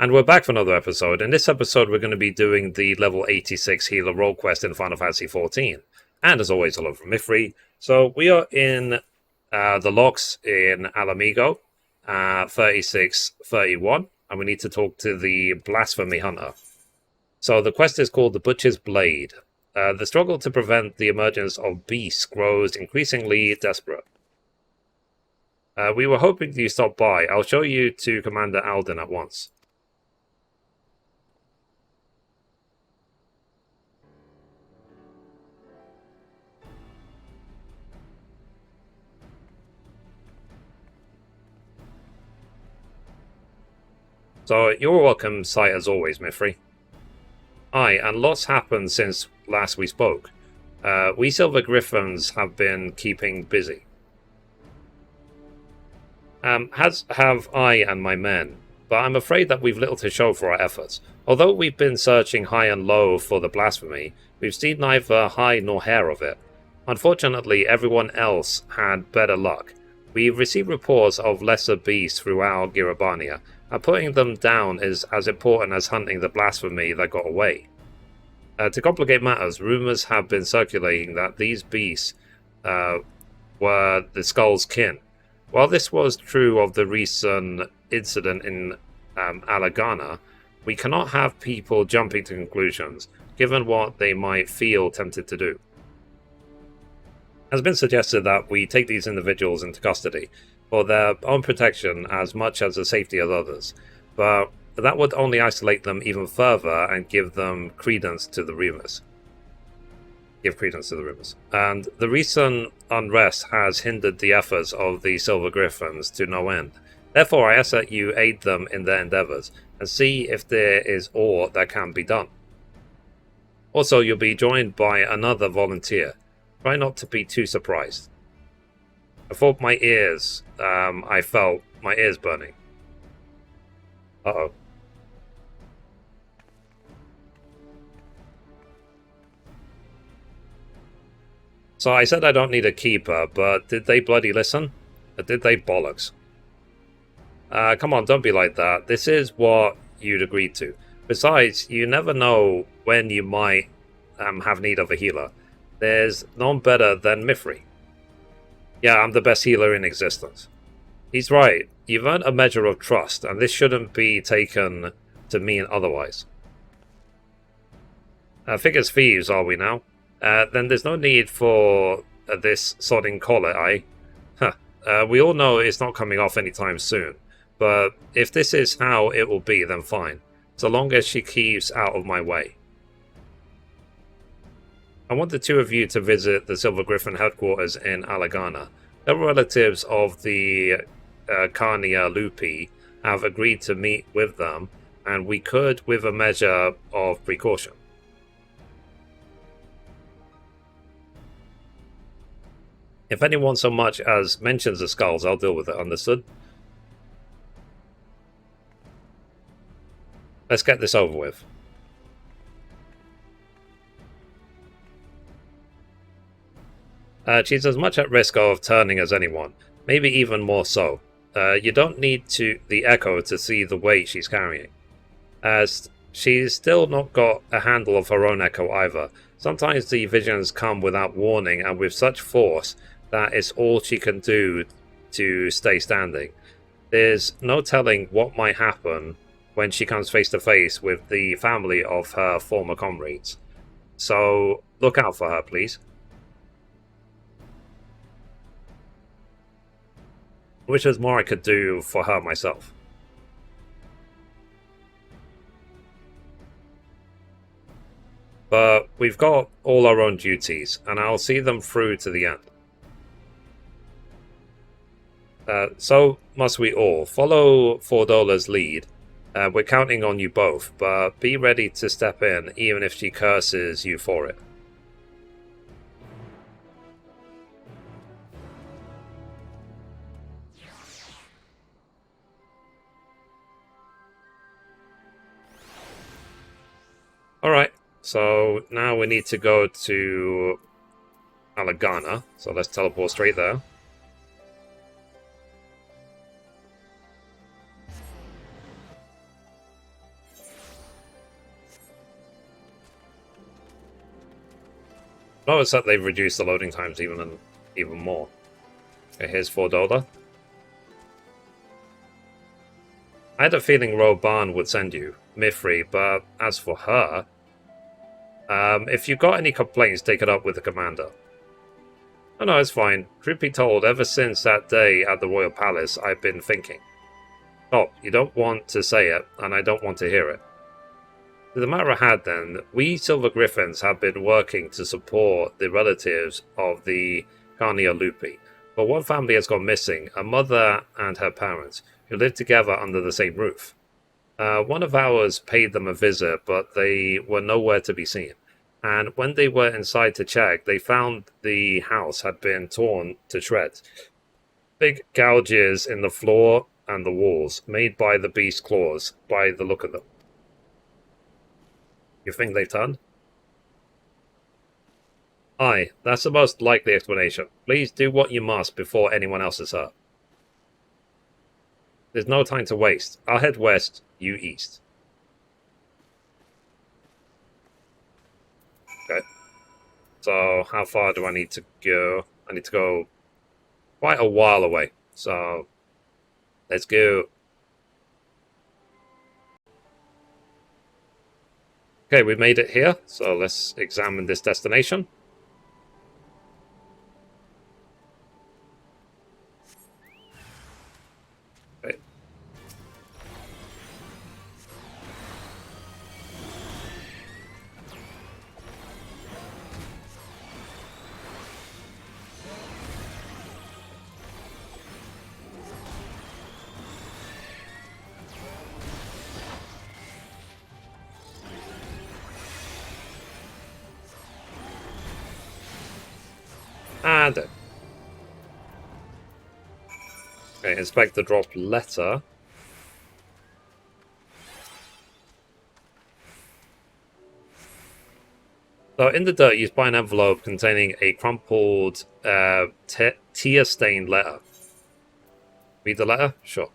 And we're back for another episode. In this episode, we're going to be doing the level 86 healer role quest in Final Fantasy XIV. And as always, hello from Mithrie. So we are in the locks in Alamigo, 3631, and we need to talk to the Blasphemy Hunter. So the quest is called the Butcher's Blade. The struggle to prevent the emergence of beasts grows increasingly desperate. We were hoping you stopped by. I'll show you to Commander Alden at once. So, you're a welcome sight as always, Mithrie. Aye, and lots happened since last we spoke. We Silver Griffins have been keeping busy. Have I and my men, but I'm afraid that we've little to show for our efforts. Although we've been searching high and low for the blasphemy, we've seen neither hide nor hair of it. Unfortunately, everyone else had better luck. We've received reports of lesser beasts throughout Girabania, and putting them down is as important as hunting the blasphemy that got away. To complicate matters, rumours have been circulating that these beasts were the Skull's kin. While this was true of the recent incident in Alagana, we cannot have people jumping to conclusions, given what they might feel tempted to do. It has been suggested that we take these individuals into custody for their own protection as much as the safety of others, but that would only isolate them even further and give credence to the rumors. And the recent unrest has hindered the efforts of the Silver Griffins to no end. Therefore, I ask that you aid them in their endeavors and see if there is aught that can be done. Also, you'll be joined by another volunteer. Try not to be too surprised. I felt my ears burning. Uh-oh. So I said I don't need a keeper, but did they bloody listen? Or did they bollocks? Come on, don't be like that. This is what you'd agreed to. Besides, you never know when you might have need of a healer. There's none better than Mithrie. Yeah, I'm the best healer in existence. He's right. You've earned a measure of trust, and this shouldn't be taken to mean otherwise. Figures thieves, are we now? Then there's no need for this sodding collar, eh? We all know it's not coming off anytime soon, but if this is how it will be, then fine, so long as she keeps out of my way. I want the two of you to visit the Silver Griffin headquarters in Alagana. Several relatives of the Carnia Lupi have agreed to meet with them, and we could with a measure of precaution. If anyone so much as mentions the skulls, I'll deal with it, understood? Let's get this over with. She's as much at risk of turning as anyone, maybe even more so. You don't need the echo to see the weight she's carrying. As she's still not got a handle of her own echo either. Sometimes the visions come without warning and with such force that it's all she can do to stay standing. There's no telling what might happen when she comes face to face with the family of her former comrades. So look out for her, please. I wish there's more I could do for her myself. But we've got all our own duties, and I'll see them through to the end. So must we all. Follow Fordola's lead. We're counting on you both, but be ready to step in, even if she curses you for it. Alright, so now we need to go to Alagana, so let's teleport straight there. Notice that they've reduced the loading times even more. Okay, here's $4. I had a feeling Roban would send you, Mithrie, but as for her... if you've got any complaints, take it up with the commander. Oh no, it's fine. Truth be told, ever since that day at the Royal Palace, I've been thinking. Oh, you don't want to say it, and I don't want to hear it. The matter at hand then, we Silver Griffins have been working to support the relatives of the Carnia Lupi, but one family has gone missing, a mother and her parents, who lived together under the same roof. One of ours paid them a visit, but they were nowhere to be seen. And when they were inside to check, they found the house had been torn to shreds. Big gouges in the floor and the walls, made by the beast's claws, by the look of them. You think they turned? Aye, that's the most likely explanation. Please do what you must before anyone else is hurt. There's no time to waste. I'll head west, you east. Okay. So, how far do I need to go? I need to go quite a while away. So, let's go. Okay, we made it here. So, let's examine this destination. Okay. And okay, inspect the dropped letter. So in the dirt, you find an envelope containing a crumpled, tear-stained letter. Read the letter? Sure.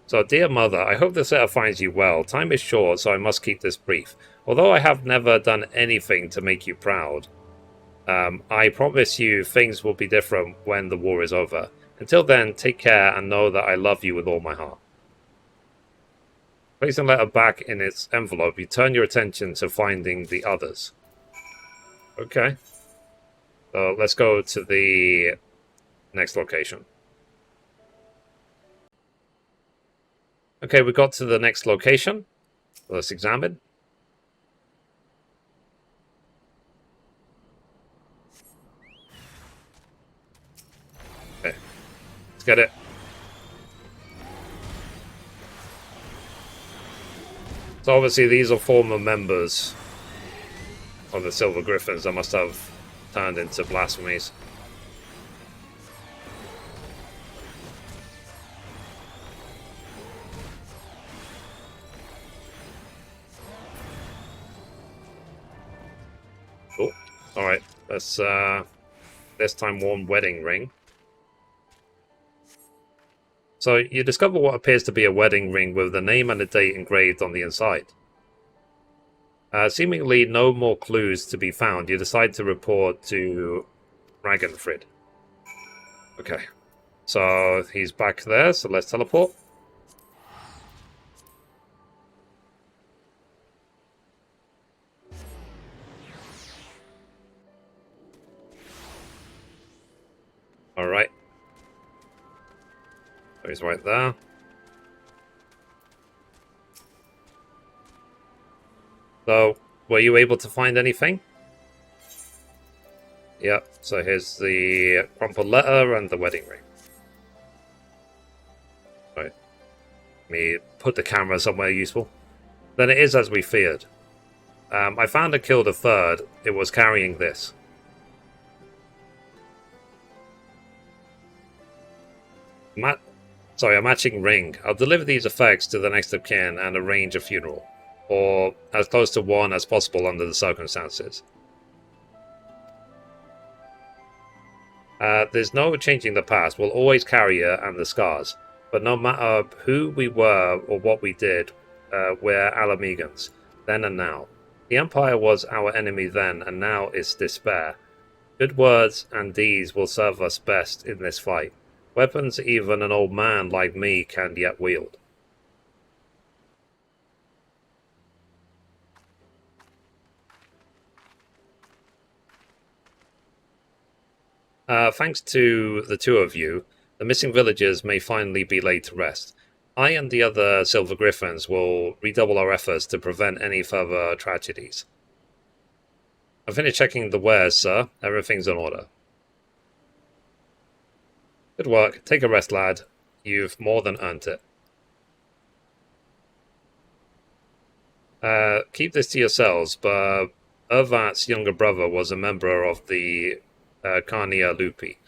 So, dear mother, I hope this letter finds you well. Time is short, so I must keep this brief. Although I have never done anything to make you proud, I promise you things will be different when the war is over. Until then, take care and know that I love you with all my heart. Placing the letter back in its envelope, you turn your attention to finding the others. Okay. So let's go to the next location. Okay, we got to the next location. Let's examine. Okay. Let's get it. So obviously these are former members of the Silver Griffins that must have turned into blasphemies. Cool. Alright, let's this time worn wedding ring. So you discover what appears to be a wedding ring with the name and the date engraved on the inside. Seemingly no more clues to be found. You decide to report to Ragnfrid. Okay. So he's back there, so let's teleport. Alright. So he's right there. So, were you able to find anything? Yep, so here's the crumpled letter and the wedding ring. Right. Let me put the camera somewhere useful. Then it is as we feared. I found and killed a third. It was carrying this. A matching ring. I'll deliver these effects to the next of kin and arrange a funeral. Or as close to one as possible under the circumstances. There's no changing the past. We'll always carry it and the scars. But no matter who we were or what we did, we're Alamegans, then and now. The Empire was our enemy then, and now it's despair. Good words and deeds will serve us best in this fight. Weapons even an old man like me can yet wield. Thanks to the two of you, the missing villagers may finally be laid to rest. I and the other Silver Griffins will redouble our efforts to prevent any further tragedies. I've finished checking the wares, sir. Everything's in order. Good work. Take a rest, lad. You've more than earned it. Keep this to yourselves, but Urvat's younger brother was a member of the Carnia Lupi.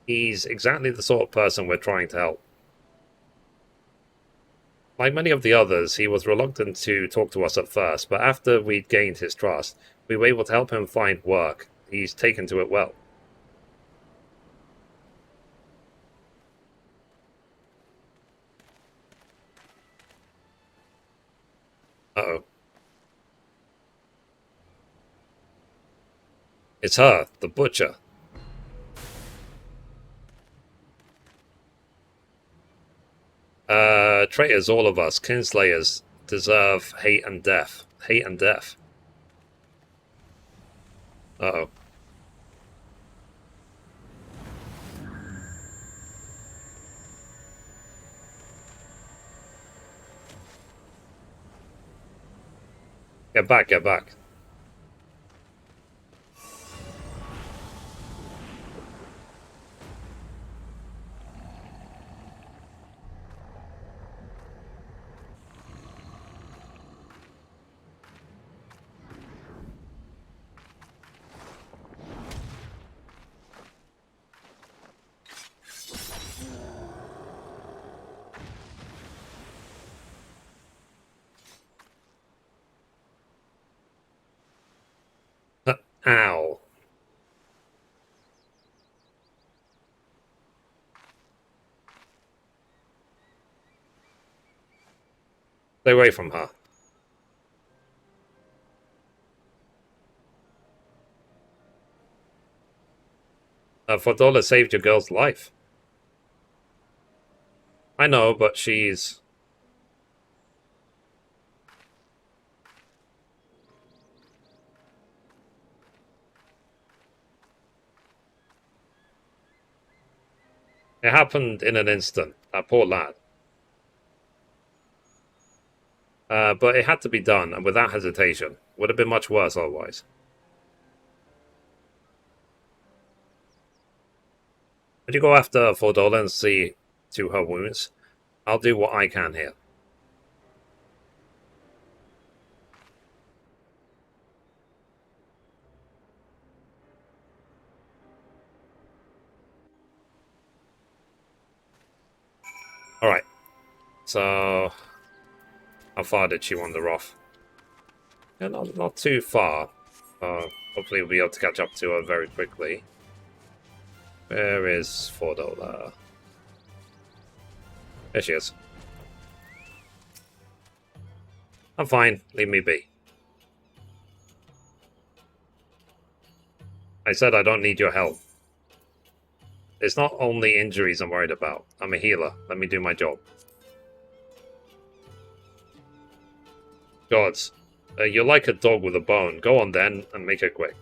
He's exactly the sort of person we're trying to help. Like many of the others, he was reluctant to talk to us at first, but after we'd gained his trust, we were able to help him find work. He's taken to it well. Uh-oh. It's her, the butcher. Traitors, all of us, kinslayers, deserve hate and death. Hate and death. Uh-oh. Get back, get back. Ow. Stay away from her. Fordola saved your girl's life. I know, but she's... It happened in an instant. That poor lad. But it had to be done, and without hesitation. Would have been much worse otherwise. Would you go after Fordola and see to her wounds? I'll do what I can here. Alright. So... how far did she wander off? Yeah, not too far. Hopefully we'll be able to catch up to her very quickly. Where is Fordola? There she is. I'm fine. Leave me be. I said I don't need your help. It's not only injuries I'm worried about. I'm a healer. Let me do my job. Gods. You're like a dog with a bone. Go on then, and make it quick.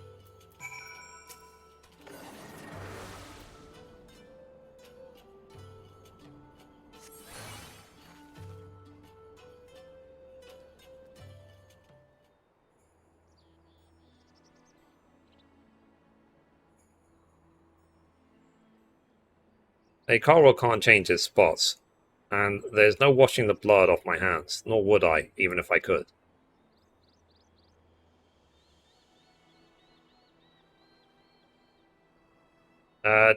A Carl can't change his spots, and there's no washing the blood off my hands, nor would I, even if I could.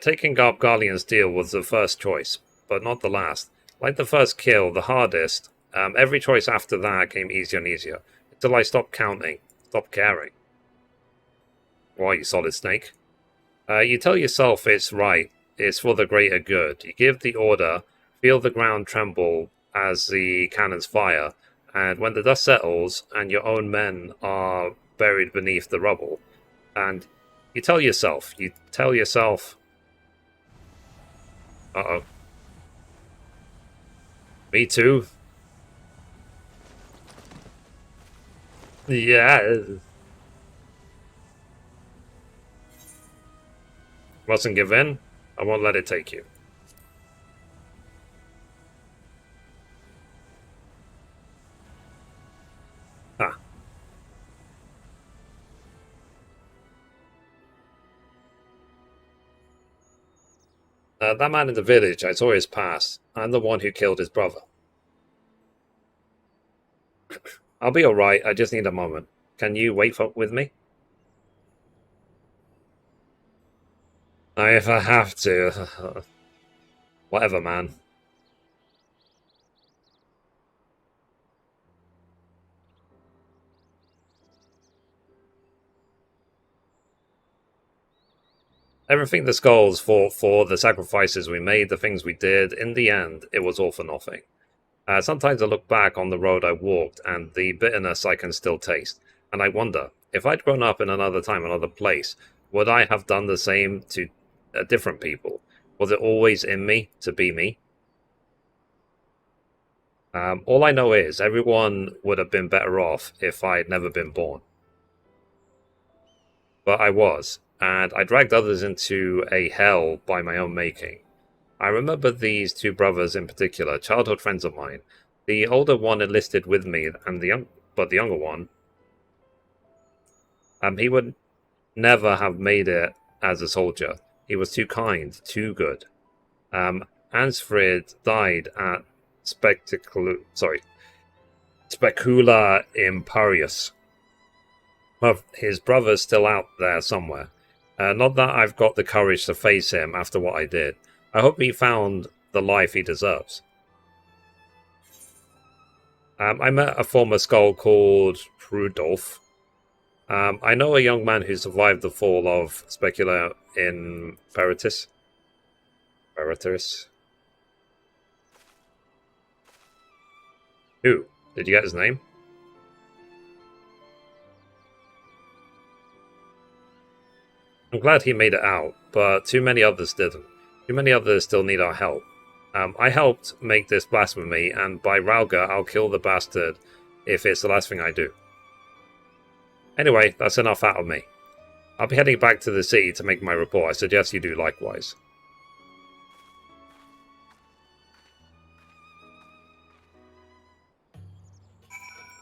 Taking Gargalian's deal was the first choice, but not the last. Like the first kill, the hardest, every choice after that came easier and easier, until I stopped counting, stopped caring. Why, you solid snake? You tell yourself it's right, it's for the greater good. You give the order, feel the ground tremble as the cannons fire, And when the dust settles and your own men are buried beneath the rubble, and you tell yourself, uh-oh, me too. Yeah. Mustn't give in. I won't let it take you. Ah. That man in the village, I saw his past. I'm the one who killed his brother. I'll be alright, I just need a moment. Can you wait with me? If I have to. Whatever, man. Everything the skulls fought for, the sacrifices we made, the things we did, in the end, it was all for nothing. Sometimes I look back on the road I walked and the bitterness I can still taste, and I wonder, if I'd grown up in another time, another place, would I have done the same to different people? Was it always in me to be me? All I know is everyone would have been better off if I'd never been born. But I was, and I dragged others into a hell by my own making. I remember these two brothers in particular, childhood friends of mine. The older one enlisted with me, and the younger one, he would never have made it as a soldier. He was too kind, too good. Ansfrid died at Specula Imperius. Well, his brother's still out there somewhere. Not that I've got the courage to face him after what I did. I hope he found the life he deserves. I met a former skull called Rudolph. I know a young man who survived the fall of Specula in Veritas. Who? Did you get his name? I'm glad he made it out, but too many others didn't. Too many others still need our help. I helped make this blasphemy, and by Rauga, I'll kill the bastard if it's the last thing I do. Anyway, that's enough out of me. I'll be heading back to the city to make my report. I suggest you do likewise.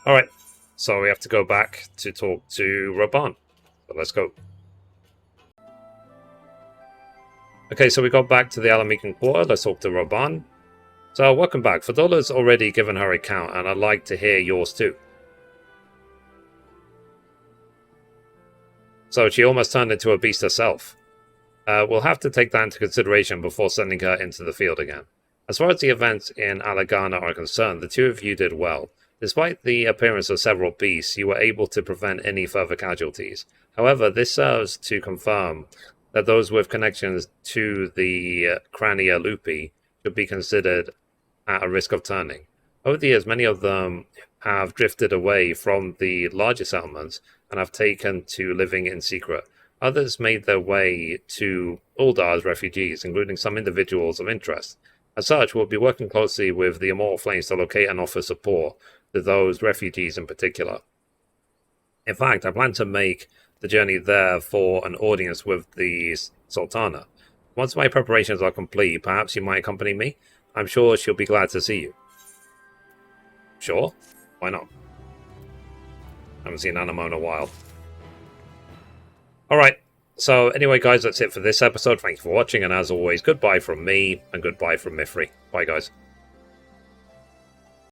Alright, so we have to go back to talk to Raban. So let's go. Okay, so we got back to the Alamican Quarter. Let's talk to Raban. So, welcome back. Fadola's already given her account, and I'd like to hear yours too. So, she almost turned into a beast herself. We'll have to take that into consideration before sending her into the field again. As far as the events in Alagana are concerned, the two of you did well. Despite the appearance of several beasts, you were able to prevent any further casualties. However, this serves to confirm that those with connections to the Crania Lupi should be considered at a risk of turning. Over the years, many of them have drifted away from the larger settlements and have taken to living in secret. Others made their way to Uldar as refugees, including some individuals of interest. As such, we'll be working closely with the Immortal Flames to locate and offer support to those refugees in particular. In fact, I plan to make the journey there for an audience with the Sultana. Once my preparations are complete, perhaps you might accompany me? I'm sure she'll be glad to see you. Sure? Why not? Haven't seen Animo in a while. Alright, so anyway guys, that's it for this episode. Thank you for watching, and as always, goodbye from me, and goodbye from Mithrie. Bye guys.